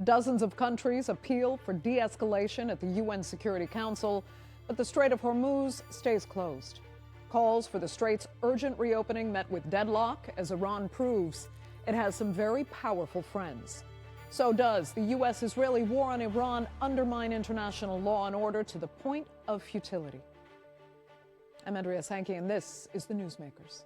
Dozens of countries appeal for de-escalation at the UN Security Council, but the Strait of Hormuz stays closed. Calls for the strait's urgent reopening met with deadlock as Iran proves it has some very powerful friends. So does the U.S.-Israeli war on Iran undermine international law and order to the point of futility? I'm Andrea Sankey, and this is the Newsmakers.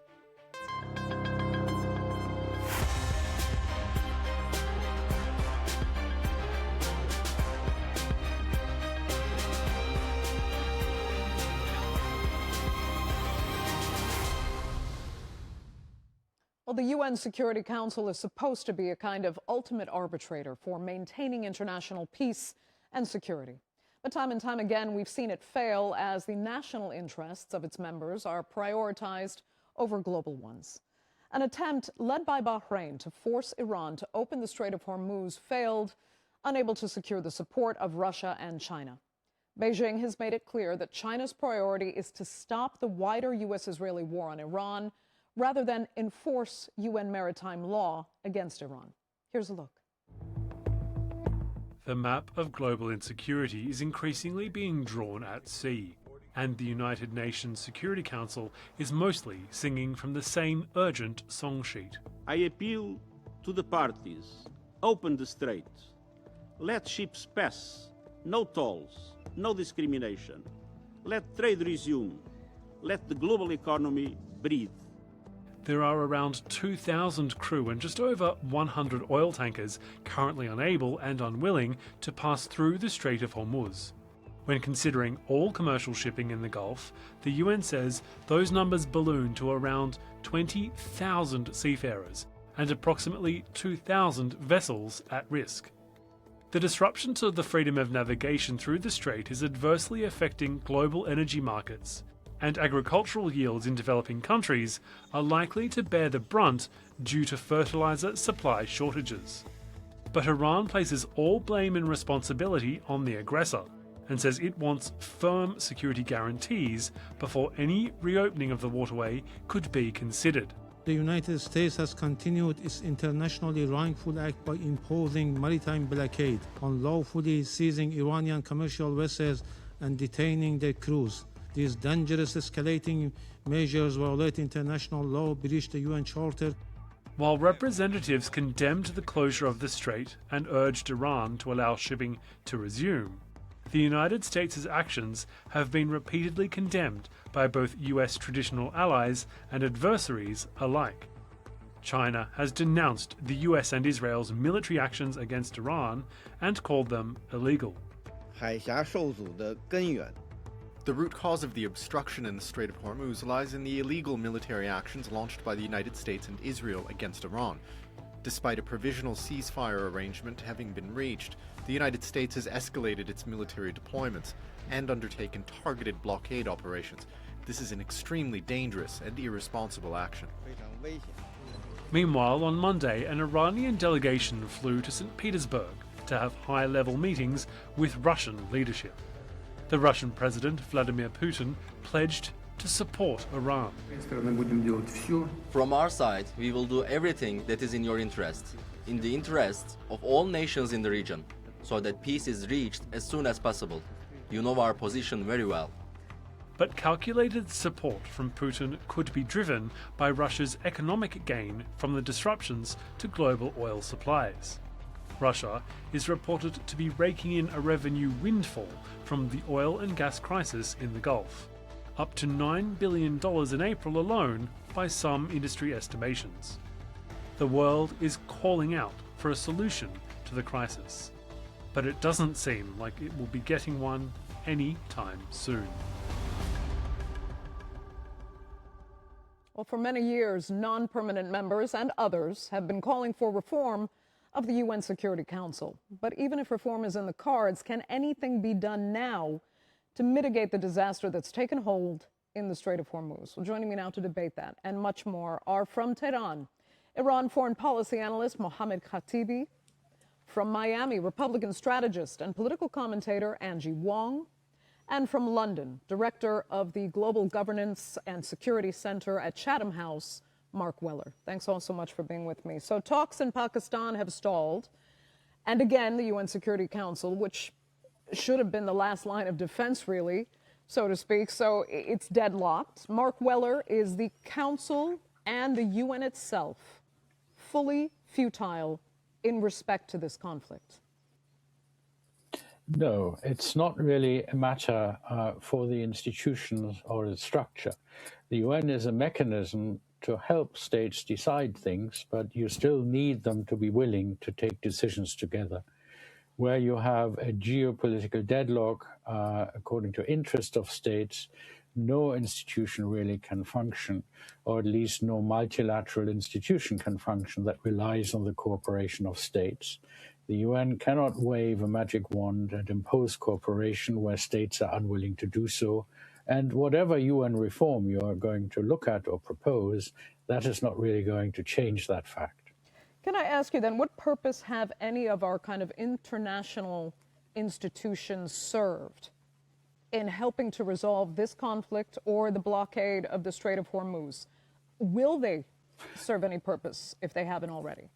Well, the UN Security Council is supposed to be a kind of ultimate arbitrator for maintaining international peace and security. But time and time again, we've seen it fail as the national interests of its members are prioritized over global ones. An attempt led by Bahrain to force Iran to open the Strait of Hormuz failed, unable to secure the support of Russia and China. Beijing has made it clear that China's priority is to stop the wider U.S.-Israeli war on Iran rather than enforce UN maritime law against Iran. Here's a look. The map of global insecurity is increasingly being drawn at sea, and the United Nations Security Council is mostly singing from the same urgent song sheet. I appeal to the parties, open the strait, let ships pass, no tolls, no discrimination, let trade resume, let the global economy breathe. There are around 2,000 crew and just over 100 oil tankers currently unable and unwilling to pass through the Strait of Hormuz. When considering all commercial shipping in the Gulf, the UN says those numbers balloon to around 20,000 seafarers and approximately 2,000 vessels at risk. The disruption to the freedom of navigation through the strait is adversely affecting global energy markets, and agricultural yields in developing countries are likely to bear the brunt due to fertilizer supply shortages. But Iran places all blame and responsibility on the aggressor and says it wants firm security guarantees before any reopening of the waterway could be considered. The United States has continued its internationally wrongful act by imposing maritime blockade, unlawfully seizing Iranian commercial vessels and detaining their crews. These dangerous escalating measures violate international law, breach the UN Charter. While representatives condemned the closure of the strait and urged Iran to allow shipping to resume, the United States' actions have been repeatedly condemned by both US traditional allies and adversaries alike. China has denounced the US and Israel's military actions against Iran and called them illegal. 海峡受阻的根源 The root cause of the obstruction in the Strait of Hormuz lies in the illegal military actions launched by the United States and Israel against Iran. Despite a provisional ceasefire arrangement having been reached, the United States has escalated its military deployments and undertaken targeted blockade operations. This is an extremely dangerous and irresponsible action. Meanwhile, on Monday, an Iranian delegation flew to St. Petersburg to have high-level meetings with Russian leadership. The Russian President, Vladimir Putin, pledged to support Iran. From our side, we will do everything that is in your interest, in the interest of all nations in the region, so that peace is reached as soon as possible. You know our position very well. But calculated support from Putin could be driven by Russia's economic gain from the disruptions to global oil supplies. Russia is reported to be raking in a revenue windfall from the oil and gas crisis in the Gulf, up to $9 billion in April alone by some industry estimations. The world is calling out for a solution to the crisis, but it doesn't seem like it will be getting one any time soon. Well, for many years, non-permanent members and others have been calling for reform of the UN Security Council. But even if reform is in the cards, can anything be done now to mitigate the disaster that's taken hold in the Strait of Hormuz? Well, joining me now to debate that and much more are from Tehran, Iran foreign policy analyst Mohammad Khatibi, from Miami, Republican strategist and political commentator Angie Wong, and from London, director of the Global Governance and Security Center at Chatham House, Marc Weller. Thanks all so much for being with me. So talks in Pakistan have stalled And again, the UN Security Council, which should have been the last line of defense, really, so to speak. So it's deadlocked. Marc Weller, is the Council and the UN itself fully futile in respect to this conflict? No, it's not really a matter for the institutions or the structure. The UN is a mechanism to help states decide things, but you still need them to be willing to take decisions together. Where you have a geopolitical deadlock, according to interest of states, no institution really can function, or at least no multilateral institution can function that relies on the cooperation of states. The UN cannot wave a magic wand and impose cooperation where states are unwilling to do so. And whatever UN reform you are going to look at or propose, that is not really going to change that fact. Can I ask you then, what purpose have any of our kind of international institutions served in helping to resolve this conflict or the blockade of the Strait of Hormuz? Will they serve any purpose if they haven't already?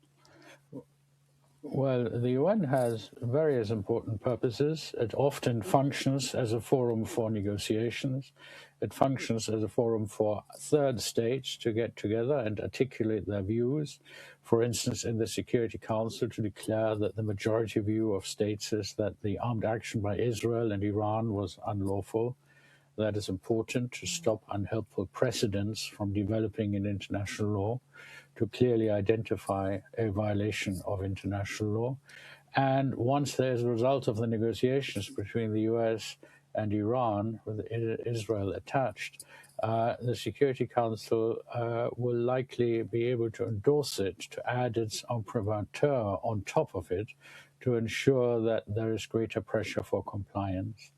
Well, the UN has various important purposes. It often functions as a forum for negotiations. It functions as a forum for third states to get together and articulate their views. For instance, in the Security Council, to declare that the majority view of states is that the armed action by Israel and Iran was unlawful. That is important to stop unhelpful precedents from developing in international law, to clearly identify a violation of international law. And once there's a result of the negotiations between the US and Iran, with Israel attached, the Security Council will likely be able to endorse it, to add its imprimatur on top of it, to ensure that there is greater pressure for compliance.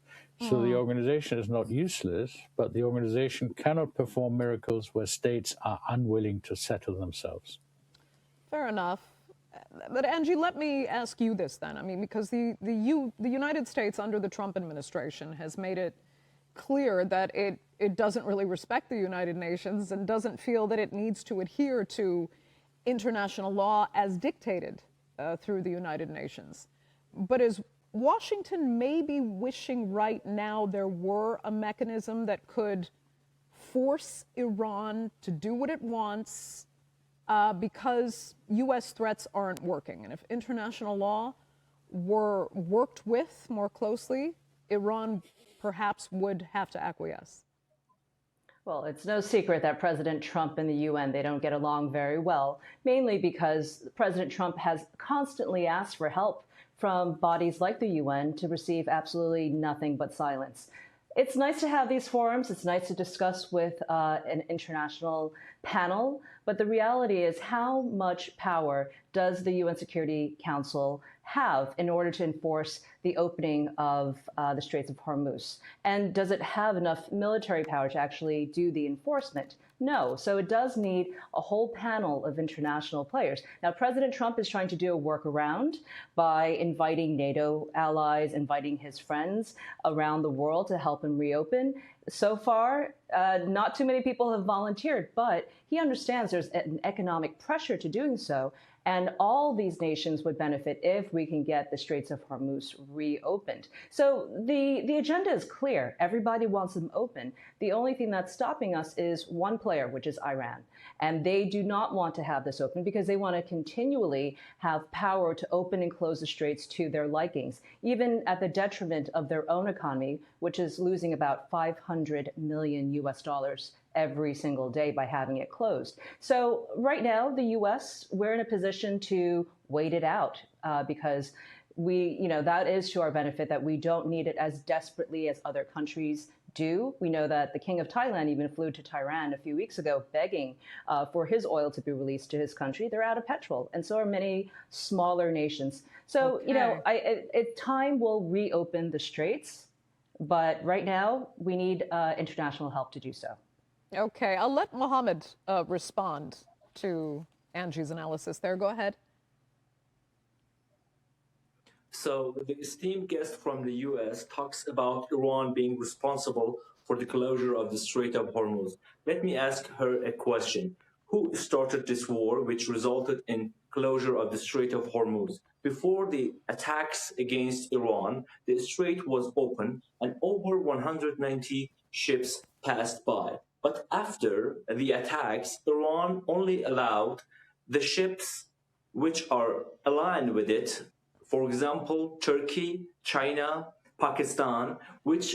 So the organization is not useless, but the organization cannot perform miracles where states are unwilling to settle themselves. Fair enough. But Angie, let me ask you this then. I mean, because the United States under the Trump administration has made it clear that it doesn't really respect the United Nations and doesn't feel that it needs to adhere to international law as dictated through the United Nations. But is Washington may be wishing right now there were a mechanism that could force Iran to do what it wants because U.S. threats aren't working. And if international law were worked with more closely, Iran perhaps would have to acquiesce. Well, it's no secret that President Trump and the UN, they don't get along very well, mainly because President Trump has constantly asked for help from bodies like the UN to receive absolutely nothing but silence. It's nice to have these forums. It's nice to discuss with an international panel. But the reality is, how much power does the UN Security Council have in order to enforce the opening of the Straits of Hormuz? And does it have enough military power to actually do the enforcement? No. So it does need a whole panel of international players. Now, President Trump is trying to do a workaround by inviting NATO allies, inviting his friends around the world to help him reopen. So far, not too many people have volunteered, but he understands there's an economic pressure to doing so. And all these nations would benefit if we can get the Straits of Hormuz reopened. So the agenda is clear. Everybody wants them open. The only thing that's stopping us is one player, which is Iran. And they do not want to have this open because they want to continually have power to open and close the straits to their likings, even at the detriment of their own economy, which is losing about $500 million US every single day by having it closed. So right now, the U.S., we're in a position to wait it out because that is to our benefit, that we don't need it as desperately as other countries do. We know that the King of Thailand even flew to Tehran a few weeks ago begging for his oil to be released to his country. They're out of petrol, and so are many smaller nations. So, time will reopen the straits, but right now we need international help to do so. Okay, I'll let Mohammad respond to Angie's analysis there. Go ahead. So the esteemed guest from the U.S. talks about Iran being responsible for the closure of the Strait of Hormuz. Let me ask her a question. who started this war, which resulted in closure of the Strait of Hormuz. Before the attacks against Iran, the strait was open and over 190 ships passed by. But after the attacks, Iran only allowed the ships which are aligned with it, for example, Turkey, China, Pakistan, which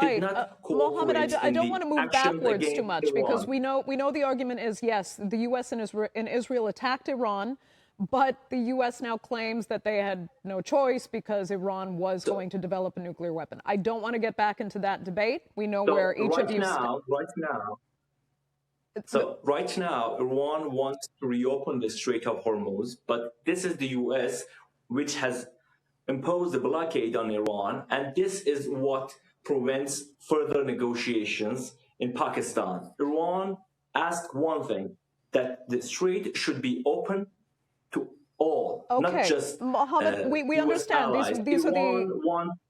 did not cooperate. Mohammed, I don't want to move backwards too much Iran. because we know the argument is, yes, the U.S. and Israel attacked Iran, but the U.S. now claims that they had no choice because Iran was going to develop a nuclear weapon. I don't want to get back into that debate. We know where each of you right now, Iran wants to reopen the Strait of Hormuz, but this is the U.S. which has imposed a blockade on Iran, and this is what prevents further negotiations in Pakistan. Iran asked one thing, that the strait should be open to all, not just Mohammed, we understand. These are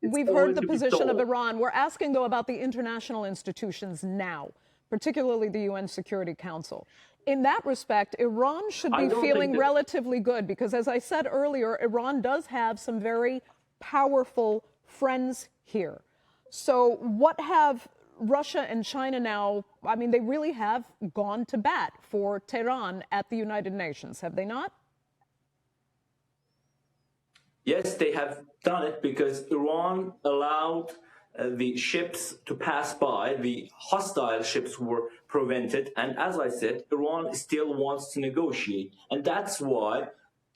we've heard the position of Iran. We're asking, though, about the international institutions now, particularly the UN Security Council. In that respect, Iran should be feeling relatively good because, as I said earlier, Iran does have some very powerful friends here. So what have Russia and China now, I mean, they really have gone to bat for Tehran at the United Nations, have they not? Yes, they have done it because Iran allowed the ships to pass by. The hostile ships were prevented. And as I said, Iran still wants to negotiate. And that's why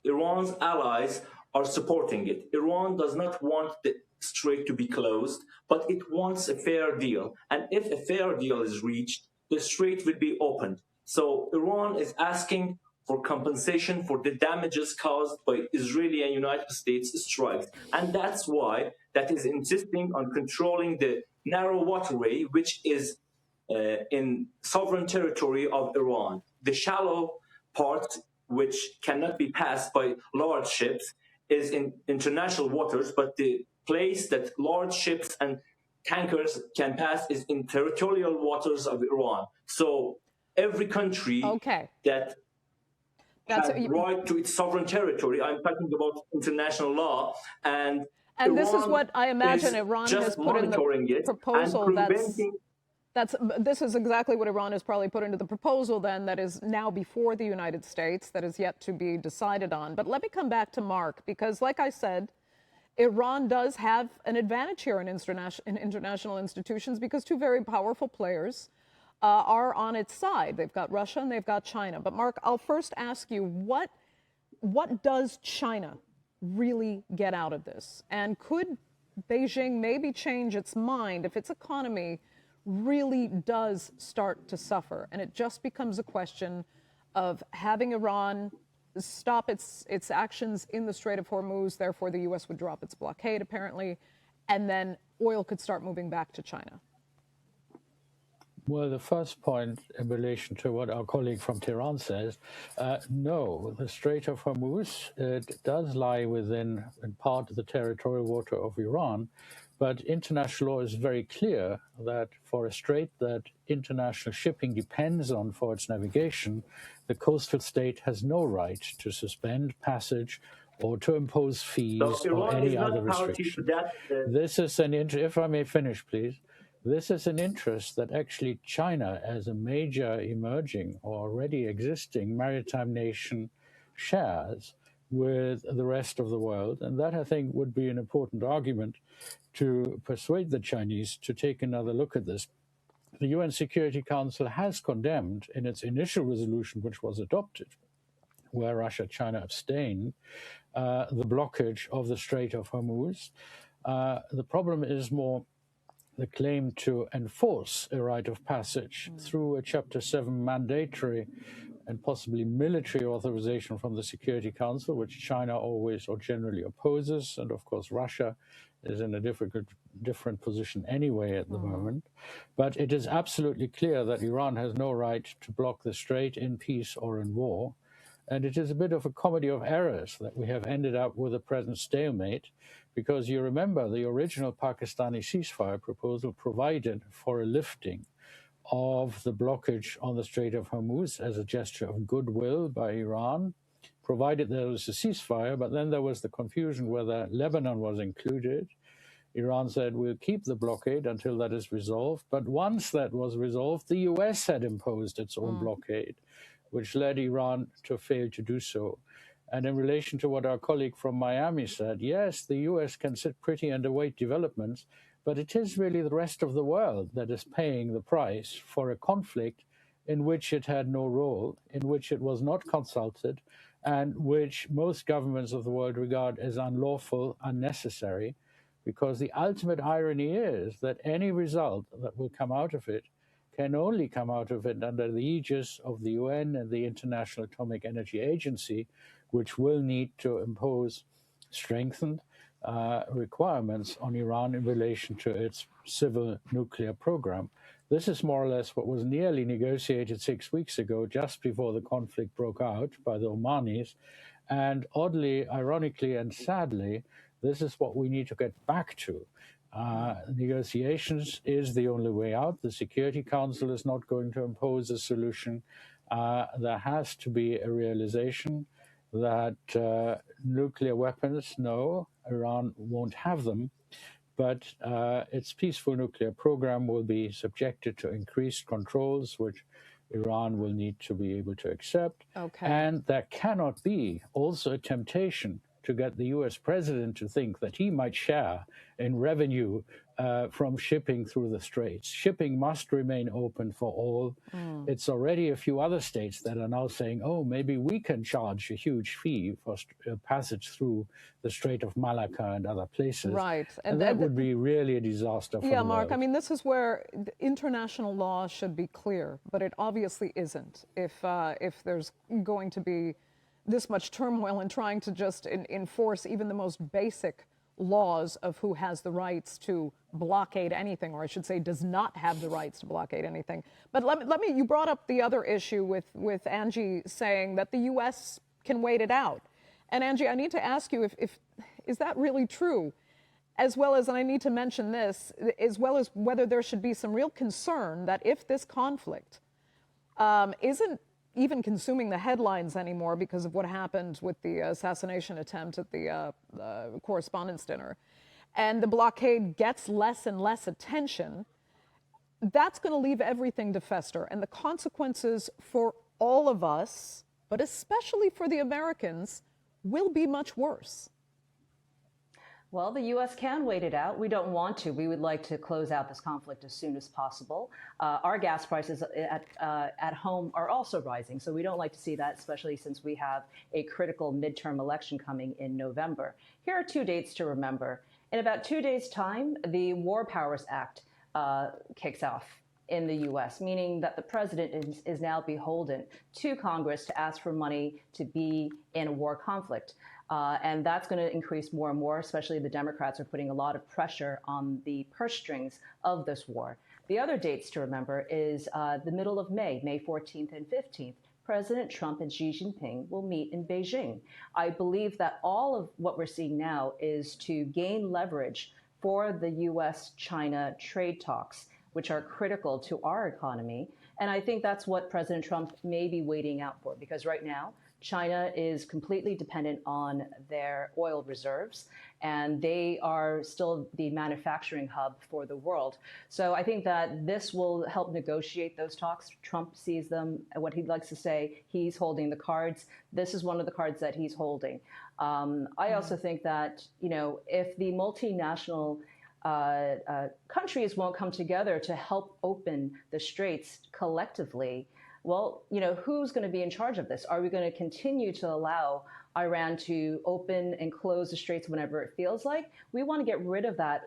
Iran's allies are supporting it. Iran does not want the strait to be closed, but it wants a fair deal. And if a fair deal is reached, the strait will be opened. So Iran is asking for compensation for the damages caused by Israeli and United States strikes. And that's why that is insisting on controlling the narrow waterway, which is in sovereign territory of Iran. The shallow part, which cannot be passed by large ships, is in international waters, but the place that large ships and tankers can pass is in territorial waters of Iran. So every country that has right to its sovereign territory, I'm talking about international law, and this is what I imagine Iran has put in the proposal. This is exactly what Iran has probably put into the proposal then that is now before the United States, that is yet to be decided on. But let me come back to Marc, because like I said, Iran does have an advantage here in international institutions because two very powerful players are on its side. They've got Russia and they've got China. But Marc, I'll first ask you, what does China really get out of this? And could Beijing maybe change its mind if its economy really does start to suffer and it just becomes a question of having Iran stop its actions in the Strait of Hormuz, therefore the U.S. would drop its blockade apparently, and then oil could start moving back to China? Well, the first point in relation to what our colleague from Tehran says, no, the Strait of Hormuz, it does lie within in part of the territorial water of Iran, but international law is very clear that for a strait that international shipping depends on for its navigation, the coastal state has no right to suspend passage or to impose fees or any other restriction. This is an if I may finish, please. This is an interest that actually China, as a major emerging or already existing maritime nation, shares with the rest of the world. And that, I think, would be an important argument to persuade the Chinese to take another look at this. The UN Security Council has condemned in its initial resolution, which was adopted, where Russia, China abstained, the blockage of the Strait of Hormuz. The problem is more the claim to enforce a right of passage through a Chapter 7 mandatory and possibly military authorization from the Security Council, which China always or generally opposes. And of course, Russia is in a different position anyway at the moment. But it is absolutely clear that Iran has no right to block the strait in peace or in war. And it is a bit of a comedy of errors that we have ended up with a present stalemate, because you remember the original Pakistani ceasefire proposal provided for a lifting of the blockage on the Strait of Hormuz as a gesture of goodwill by Iran, provided there was a ceasefire. But then there was the confusion whether Lebanon was included. Iran said, we'll keep the blockade until that is resolved. But once that was resolved, the US had imposed its own blockade, which led Iran to fail to do so. And in relation to what our colleague from Miami said, yes, the US can sit pretty and await developments, but it is really the rest of the world that is paying the price for a conflict in which it had no role, in which it was not consulted, and which most governments of the world regard as unlawful, unnecessary, because the ultimate irony is that any result that will come out of it can only come out of it under the aegis of the UN and the International Atomic Energy Agency, which will need to impose strengthened requirements on Iran in relation to its civil nuclear program. This is more or less what was nearly negotiated 6 weeks ago, just before the conflict broke out by the Omanis. And oddly, ironically, and sadly, this is what we need to get back to. Negotiations is the only way out. The Security Council is not going to impose a solution. There has to be a realization that nuclear weapons, no, Iran won't have them, but its peaceful nuclear program will be subjected to increased controls, which Iran will need to be able to accept. Okay. And there cannot be also a temptation to get the US president to think that he might share in revenue from shipping through the straits. Shipping must remain open for all. It's already a few other states that are now saying, oh, maybe we can charge a huge fee for passage through the Strait of Malacca and other places. Right. And that would be really a disaster for the world. Mark, I mean, this is where international law should be clear, but it obviously isn't. If there's going to be this much turmoil in trying to just enforce even the most basic laws of who has the rights to blockade anything, or I should say does not have the rights to blockade anything. But let me, you brought up the other issue with Angie saying that the U.S. can wait it out. And Angie, I need to ask you if is that really true? As well as, and I need to mention this, as well as whether there should be some real concern that if this conflict isn't even consuming the headlines anymore because of what happened with the assassination attempt at the correspondence dinner, and the blockade gets less and less attention, that's going to leave everything to fester. And the consequences for all of us, but especially for the Americans, will be much worse. Well, the U.S. can wait it out. We don't want to. We would like to close out this conflict as soon as possible. Our gas prices at home are also rising, so we don't like to see that, especially since we have a critical midterm election coming in November. Here are 2 dates to remember. In about 2 days' time, the War Powers Act kicks off in the U.S., meaning that the president is now beholden to Congress to ask for money to be in a war conflict. And that's going to increase more and more, especially the Democrats are putting a lot of pressure on the purse strings of this war. The other dates to remember is the middle of May, May 14th and 15th. President Trump and Xi Jinping will meet in Beijing. I believe that all of what we're seeing now is to gain leverage for the U.S.-China trade talks, which are critical to our economy. And I think that's what President Trump may be waiting out for, because right now, China is completely dependent on their oil reserves, and they are still the manufacturing hub for the world. So I think that this will help negotiate those talks. Trump sees them, what he likes to say, he's holding the cards. This is one of the cards that he's holding. I also think that, you know, if the multinational countries won't come together to help open the straits collectively, well, you know, who's going to be in charge of this? Are we going to continue to allow Iran to open and close the straits whenever it feels like? We want to get rid of that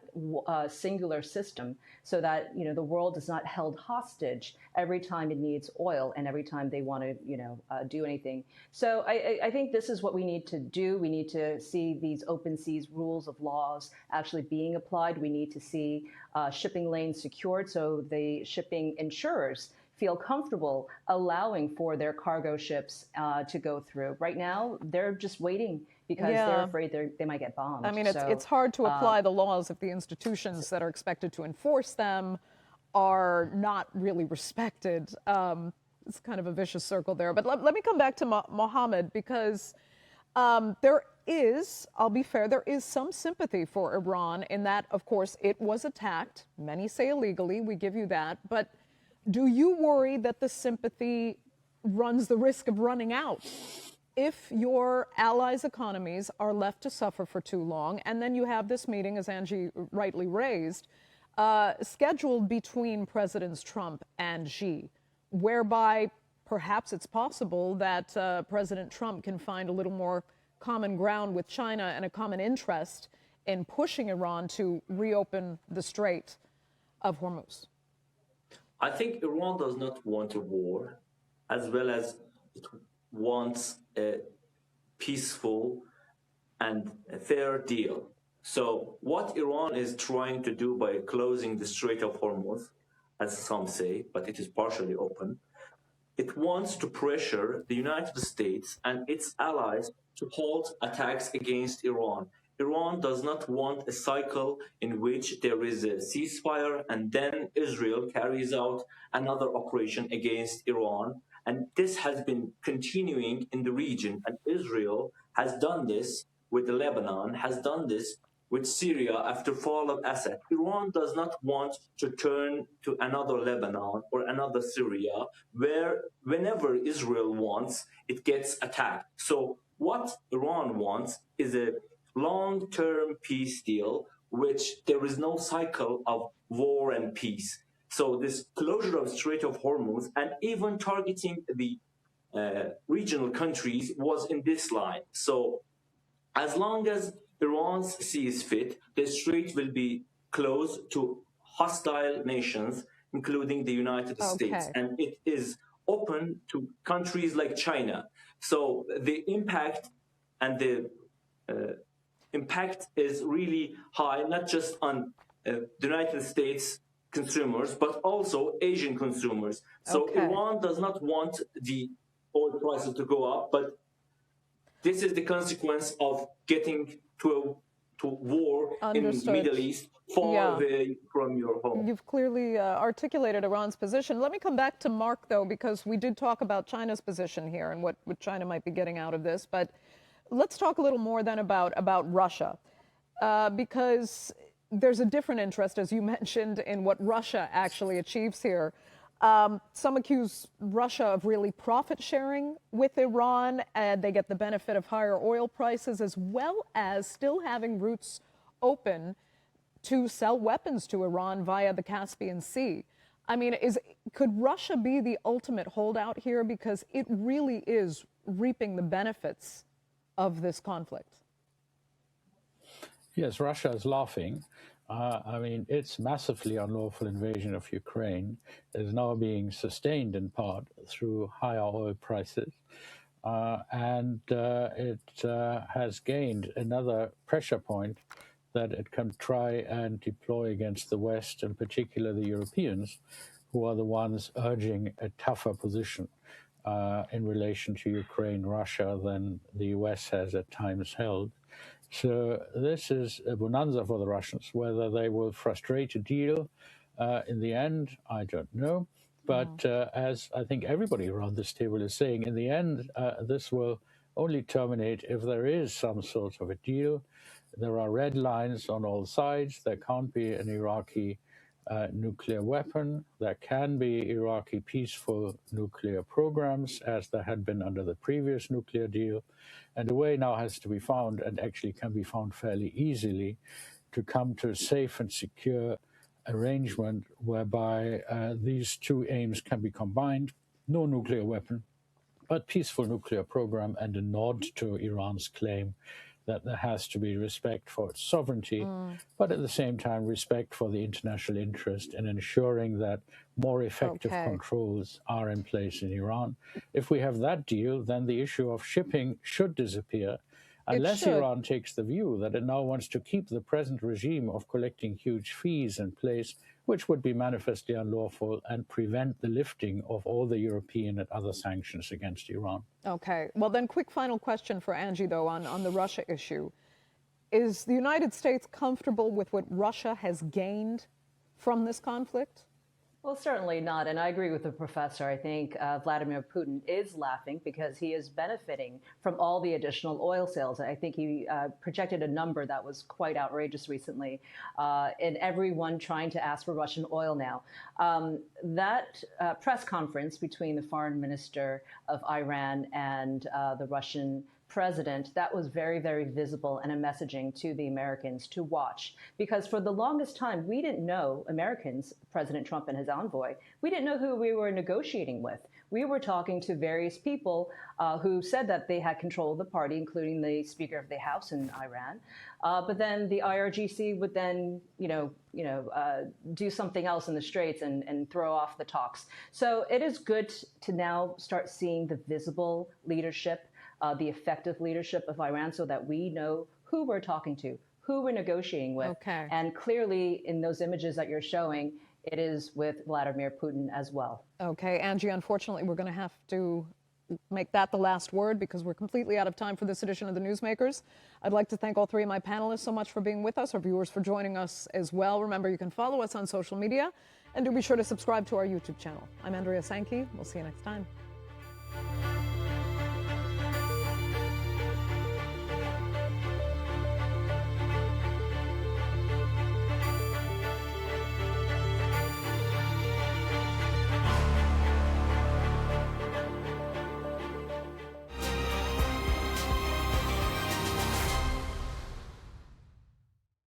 singular system so that, you know, the world is not held hostage every time it needs oil and every time they want to, you know, do anything. So I think this is what we need to do. We need to see these open seas rules of laws actually being applied. We need to see shipping lanes secured so the shipping insurers feel comfortable allowing for their cargo ships to go through. Right now, they're just waiting because they're afraid they might get bombed. I mean, it's hard to apply the laws if the institutions that are expected to enforce them are not really respected. It's kind of a vicious circle there. But let me come back to Mohammed, because there is, I'll be fair, there is some sympathy for Iran in that, of course, it was attacked. Many say illegally, we give you that. But do you worry that the sympathy runs the risk of running out if your allies' economies are left to suffer for too long? And then you have this meeting, as Angie rightly raised, scheduled between Presidents Trump and Xi, whereby perhaps it's possible that President Trump can find a little more common ground with China and a common interest in pushing Iran to reopen the Strait of Hormuz. I think Iran does not want a war, as well as it wants a peaceful and a fair deal. So what Iran is trying to do by closing the Strait of Hormuz, as some say, but it is partially open, it wants to pressure the United States and its allies to halt attacks against Iran. Iran does not want a cycle in which there is a ceasefire and then Israel carries out another operation against Iran. And this has been continuing in the region. And Israel has done this with Lebanon, has done this with Syria after fall of Assad. Iran does not want to turn to another Lebanon or another Syria, where whenever Israel wants, it gets attacked. So what Iran wants is a long-term peace deal, which there is no cycle of war and peace. So this closure of Strait of Hormuz and even targeting the regional countries was in this line. So as long as Iran sees fit, the strait will be closed to hostile nations, including the United States. And it is open to countries like China. So the impact and the impact is really high, not just on the United States consumers, but also Asian consumers. So Iran does not want the oil prices to go up, but this is the consequence of getting to war in the Middle East, far away from your home. You've clearly articulated Iran's position. Let me come back to Marc, though, because we did talk about China's position here and what China might be getting out of this. But let's talk a little more then about Russia, because there's a different interest, as you mentioned, in what Russia actually achieves here. Some accuse Russia of really profit sharing with Iran, and they get the benefit of higher oil prices, as well as still having routes open to sell weapons to Iran via the Caspian Sea. I mean, could Russia be the ultimate holdout here? Because it really is reaping the benefits of this conflict. Yes, Russia is laughing. I mean, its massively unlawful invasion of Ukraine is now being sustained in part through higher oil prices. And it has gained another pressure point that it can try and deploy against the West, in particular the Europeans, who are the ones urging a tougher position in relation to Ukraine, Russia than the US has at times held. So this is a bonanza for the Russians. Whether they will frustrate a deal in the end, I don't know. But as I think everybody around this table is saying, in the end, this will only terminate if there is some sort of a deal. There are red lines on all sides. There can't be an Iraqi nuclear weapon. There can be Iraqi peaceful nuclear programs, as there had been under the previous nuclear deal. And a way now has to be found, and actually can be found fairly easily, to come to a safe and secure arrangement whereby these two aims can be combined. No nuclear weapon, but peaceful nuclear program, and a nod to Iran's claim that there has to be respect for its sovereignty, but at the same time respect for the international interest in ensuring that more effective controls are in place in Iran. If we have that deal, then the issue of shipping should disappear, unless Iran takes the view that it now wants to keep the present regime of collecting huge fees in place, which would be manifestly unlawful and prevent the lifting of all the European and other sanctions against Iran. Okay. Well, then quick final question for Angie, though, on the Russia issue. Is the United States comfortable with what Russia has gained from this conflict? Well, certainly not. And I agree with the professor. I think Vladimir Putin is laughing because he is benefiting from all the additional oil sales. I think he projected a number that was quite outrageous recently, and everyone trying to ask for Russian oil now. That press conference between the foreign minister of Iran and the Russian president, that was very, very visible and a messaging to the Americans to watch. Because for the longest time, we didn't know, Americans, President Trump and his envoy, we didn't know who we were negotiating with. We were talking to various people who said that they had control of the party, including the Speaker of the House in Iran. But then the IRGC would then, do something else in the Straits and throw off the talks. So it is good to now start seeing the visible leadership, the effective leadership of Iran, so that we know who we're talking to, who we're negotiating with. Okay. And clearly, in those images that you're showing, it is with Vladimir Putin as well. Okay, Angie, unfortunately, we're going to have to make that the last word because we're completely out of time for this edition of the Newsmakers. I'd like to thank all three of my panelists so much for being with us, our viewers for joining us as well. Remember, you can follow us on social media, and do be sure to subscribe to our YouTube channel. I'm Andrea Sankey. We'll see you next time.